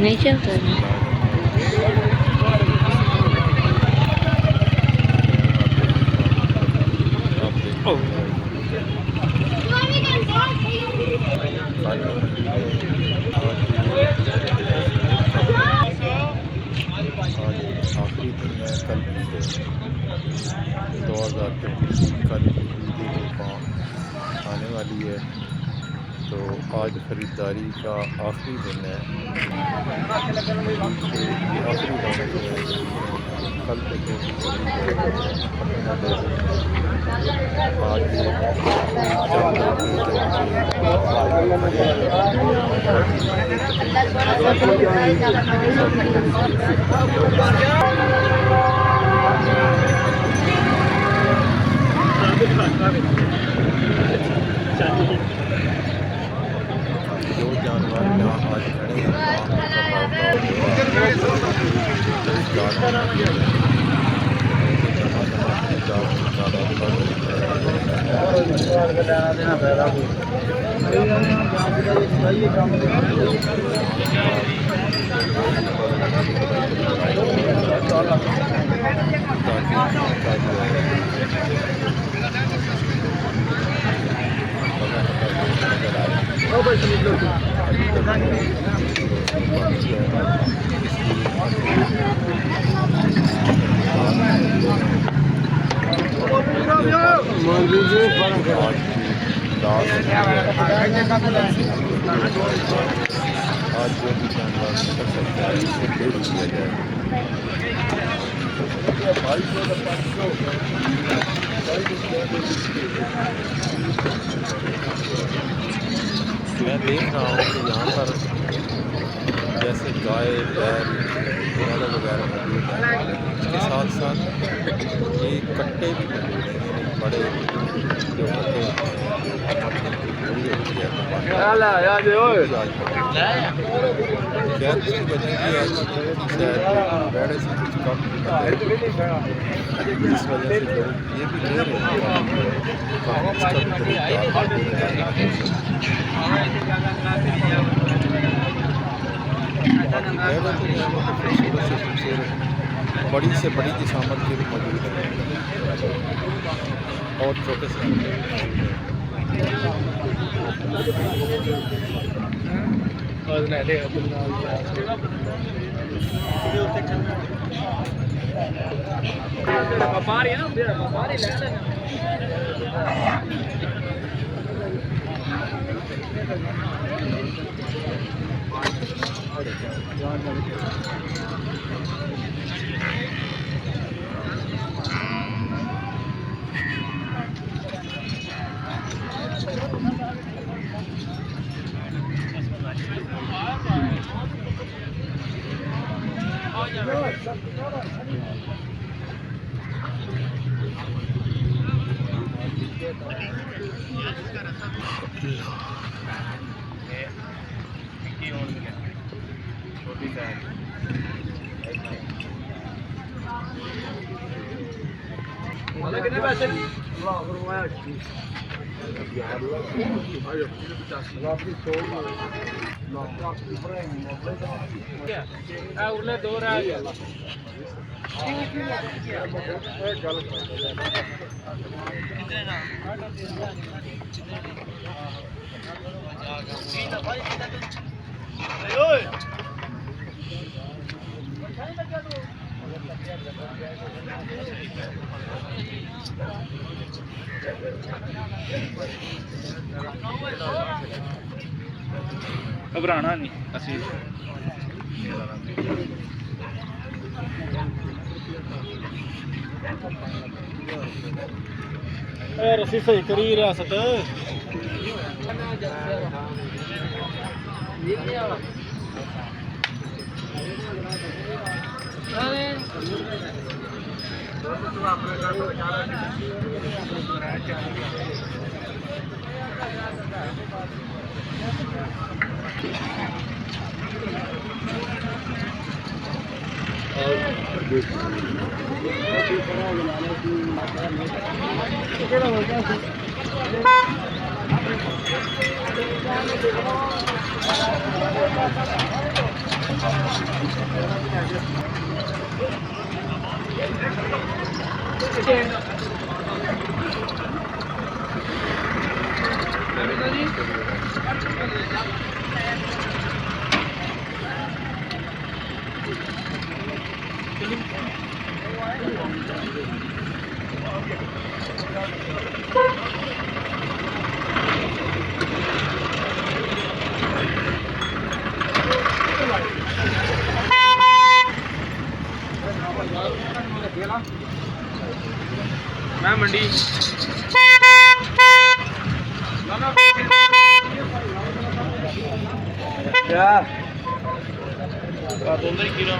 नहीं चलता है। आखिरी दिन है कल 2023 कल ईद आने वाली है, तो आज ख़रीदारी का आखिरी दिन है। ये आखिरी दिन है, कल तक आज जो जानवर यहाँ आज खड़े हैं आज जो भी जानवर कर सकता है उसे बेच दिया जाए। मैं देख रहा हूँ कि यहाँ पर जैसे गाय बैल वगैरह मौजूद हैं, इसके साथ साथ ये कट्टे भी मौजूद हैं, बड़े जो कट्टे बड़ी होती है शायद इसकी वजह ये है कि शायद बैड़े से कुछ कम इस वजह से लोग ये भी ले रहे हैं। बड़ी से बड़ी किसामत की भी मौजूद है और छोटे से कितने पैसे दो घबराना नहीं असी रस्सी सही करी रियासत मैं मंडी क्या किलो